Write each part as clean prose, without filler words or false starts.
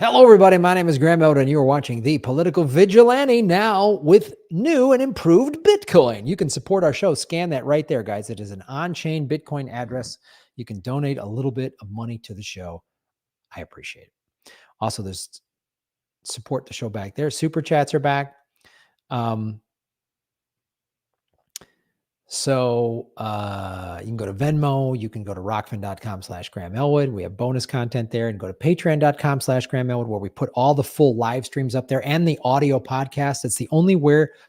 Hello, everybody. My name is Graham Elwood, and you are watching the Political Vigilante, now with new and improved Bitcoin. You can support our show. Scan that right there, guys. It is an on-chain Bitcoin address. You can donate a little bit of money to the show. I appreciate it. Also, there's support the show back there. Super chats are back. So you can go to Venmo. You can go to rockfin.com/Graham Elwood. We have bonus content there, and go to patreon.com/Graham Elwood, where we put all the full live streams up there and the audio podcast. It's the only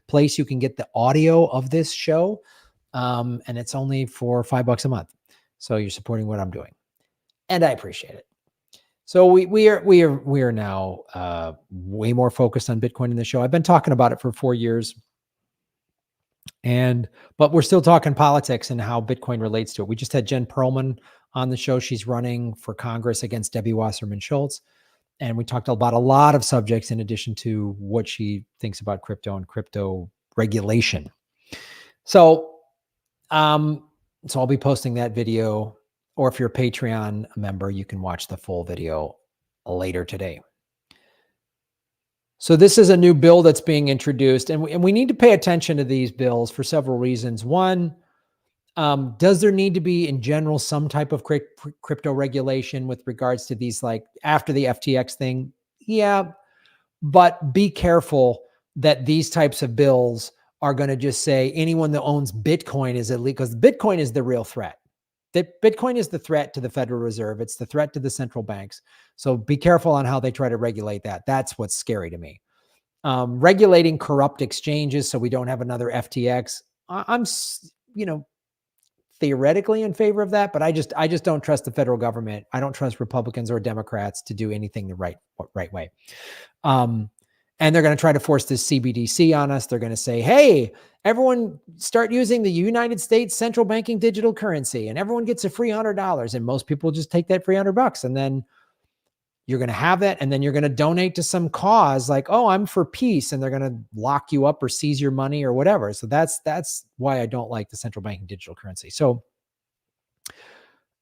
place you can get the audio of this show. And it's only for $5 a month. So you're supporting what I'm doing, and I appreciate it. So we are now way more focused on Bitcoin in the show. I've been talking about it for 4 years. But we're still talking politics and how Bitcoin relates to it. We just had Jen Perlman on the show. She's running for Congress against Debbie Wasserman Schultz. And we talked about a lot of subjects in addition to what she thinks about crypto and crypto regulation. So I'll be posting that video, or if you're a Patreon member, you can watch the full video later today. So this is a new bill that's being introduced, and we need to pay attention to these bills for several reasons. One, does there need to be, in general, some type of crypto regulation with regards to these, like after the FTX thing? Yeah, but be careful that these types of bills are going to just say anyone that owns Bitcoin is illegal, because Bitcoin is the real threat. That Bitcoin is the threat to the Federal Reserve. It's the threat to the central banks. So be careful on how they try to regulate that. That's what's scary to me. Regulating corrupt exchanges so we don't have another FTX. I'm theoretically in favor of that, but I just don't trust the federal government. I don't trust Republicans or Democrats to do anything the right way. And they're going to try to force this CBDC on us. They're going to say, hey, everyone start using the United States central banking digital currency, and everyone gets a free $100. And most people just take that free $100. And then you're going to have that. And then you're going to donate to some cause like, oh, I'm for peace. And they're going to lock you up or seize your money or whatever. So that's why I don't like the central banking digital currency. So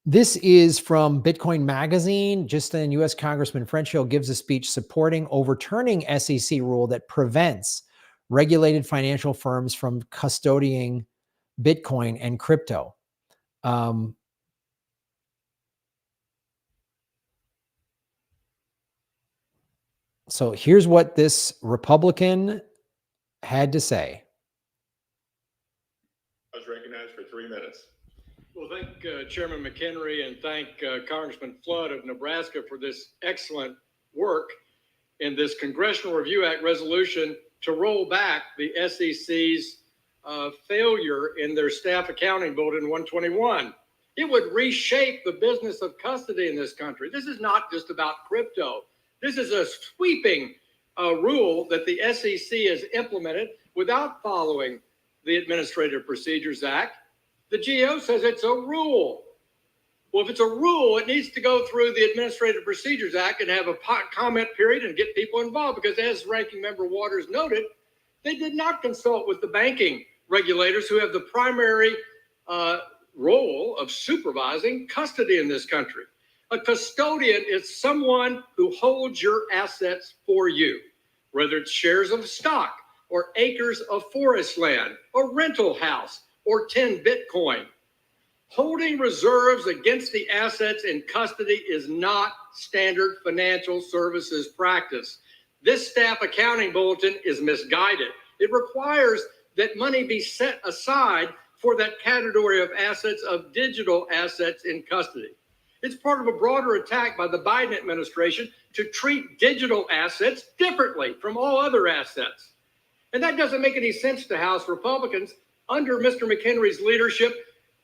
this is from Bitcoin Magazine. Just then, U.S. Congressman French Hill gives a speech supporting overturning SEC rule that prevents regulated financial firms from custodying Bitcoin and crypto. So here's what this Republican had to say. I was recognized for 3 minutes. Well, thank Chairman McHenry and thank Congressman Flood of Nebraska for this excellent work in this Congressional Review Act resolution to roll back the SEC's failure in their staff accounting bulletin 121. It would reshape the business of custody in this country. This is not just about crypto. This is a sweeping rule that the SEC has implemented without following the Administrative Procedures Act. The GO says it's a rule. Well, if it's a rule, it needs to go through the Administrative Procedures Act and have a comment period and get people involved, because as Ranking Member Waters noted, they did not consult with the banking regulators who have the primary role of supervising custody in this country. A custodian is someone who holds your assets for you, whether it's shares of stock or acres of forest land or rental house or 10 Bitcoin. Holding reserves against the assets in custody is not standard financial services practice. This staff accounting bulletin is misguided. It requires that money be set aside for that category of assets, of digital assets in custody. It's part of a broader attack by the Biden administration to treat digital assets differently from all other assets. And that doesn't make any sense to House Republicans. Under Mr. McHenry's leadership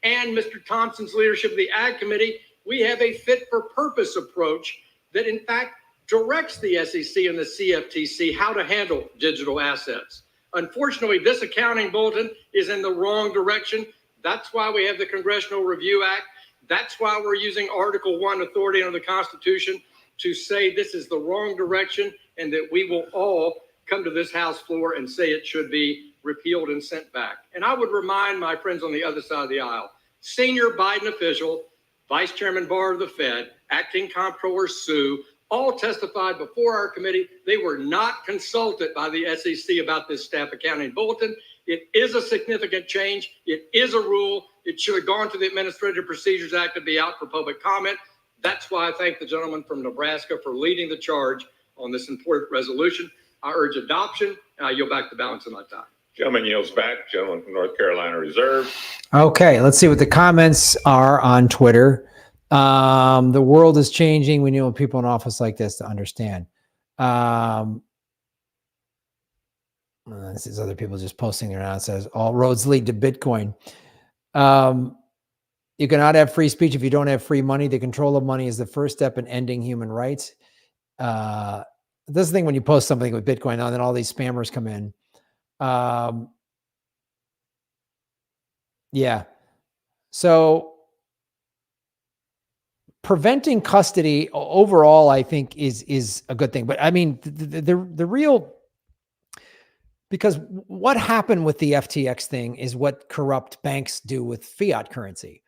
and Mr. Thompson's leadership of the Ag Committee, we have a fit-for-purpose approach that, in fact, directs the SEC and the CFTC how to handle digital assets. Unfortunately, this accounting bulletin is in the wrong direction. That's why we have the Congressional Review Act. That's why we're using Article 1 authority under the Constitution to say this is the wrong direction and that we will all come to this House floor and say it should be repealed and sent back. And I would remind my friends on the other side of the aisle, senior Biden official, Vice Chairman Barr of the Fed, Acting Comptroller Sue, all testified before our committee. They were not consulted by the SEC about this staff accounting bulletin. It is a significant change. It is a rule. It should have gone to the Administrative Procedures Act to be out for public comment. That's why I thank the gentleman from Nebraska for leading the charge on this important resolution. I urge adoption, and I yield back the balance of my time. Gentleman yields back. Gentleman from North Carolina reserved. Okay, let's see what the comments are on Twitter. The world is changing. We need people in office like this to understand. This is other people just posting around. It says all roads lead to Bitcoin. You cannot have free speech if you don't have free money. The control of money is the first step in ending human rights. This is the thing when you post something with Bitcoin, and then all these spammers come in. Yeah. So preventing custody overall, I think is a good thing. But I mean, the real, because what happened with the FTX thing is what corrupt banks do with fiat currency,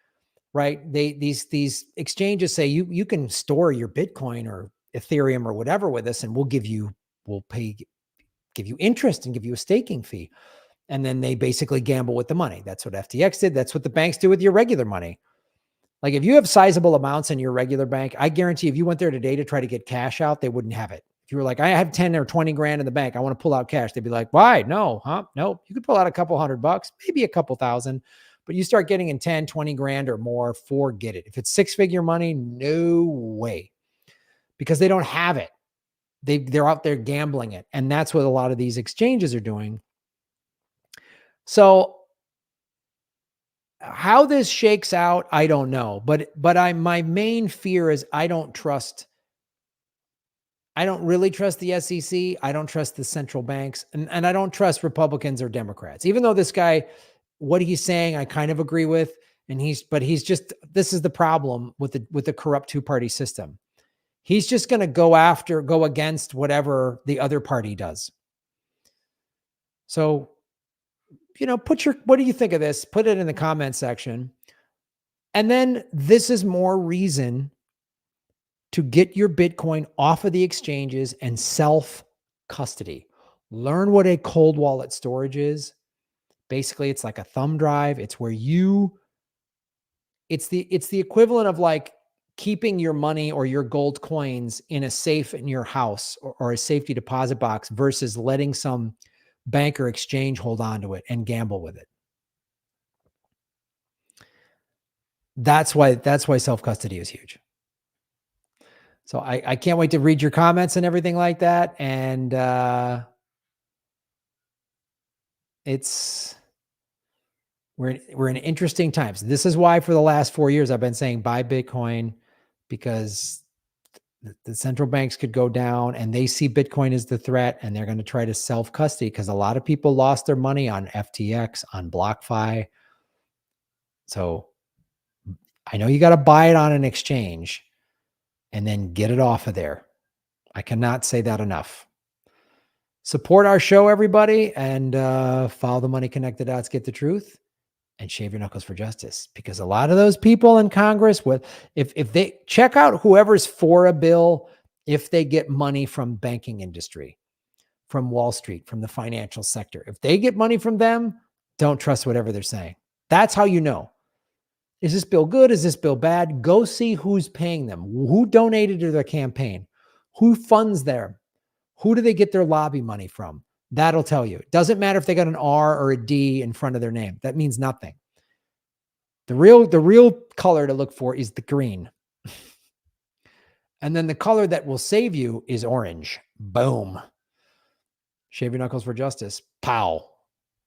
right? These exchanges say you can store your Bitcoin or Ethereum or whatever with us, and we'll give you interest and give you a staking fee. And then they basically gamble with the money. That's what FTX did. That's what the banks do with your regular money. Like if you have sizable amounts in your regular bank, I guarantee if you went there today to try to get cash out, they wouldn't have it. If you were like, I have 10 or 20 grand in the bank, I want to pull out cash. They'd be like, why? No, huh? Nope. You could pull out a couple $100, maybe a couple thousand, but you start getting in 10, 20 grand or more, forget it. If it's 6-figure money, no way, because they don't have it. They're out there gambling it. And that's what a lot of these exchanges are doing. So how this shakes out, I don't know. But my main fear is I don't really trust the SEC. I don't trust the central banks, and I don't trust Republicans or Democrats. Even though this guy, what he's saying, I kind of agree with, but he's just, this is the problem with the corrupt two-party system. He's just going to go against whatever the other party does. So, what do you think of this? Put it in the comment section. And then this is more reason to get your Bitcoin off of the exchanges and self-custody. Learn what a cold wallet storage is. Basically, it's like a thumb drive. It's where it's the equivalent of like keeping your money or your gold coins in a safe in your house or a safety deposit box versus letting some bank or exchange hold on to it and gamble with it. That's why self-custody is huge. So I can't wait to read your comments and everything like that. And we're in interesting times. This is why for the last 4 years I've been saying buy Bitcoin, because the central banks could go down and they see Bitcoin as the threat, and they're going to try to self-custody, because a lot of people lost their money on FTX, on BlockFi. So I know you got to buy it on an exchange and then get it off of there. I cannot say that enough. Support our show, everybody, and follow the money, connect the dots, get the truth, and shave your knuckles for justice. Because a lot of those people in Congress, if they check out whoever's for a bill, if they get money from banking industry, from Wall Street, from the financial sector, if they get money from them, don't trust whatever they're saying. That's how you know. Is this bill good? Is this bill bad? Go see who's paying them, who donated to their campaign, who funds them, who do they get their lobby money from? That'll tell you. It doesn't matter if they got an R or a D in front of their name. That means nothing. The real color to look for is the green. And then the color that will save you is orange. Boom. Shave your knuckles for justice. Pow.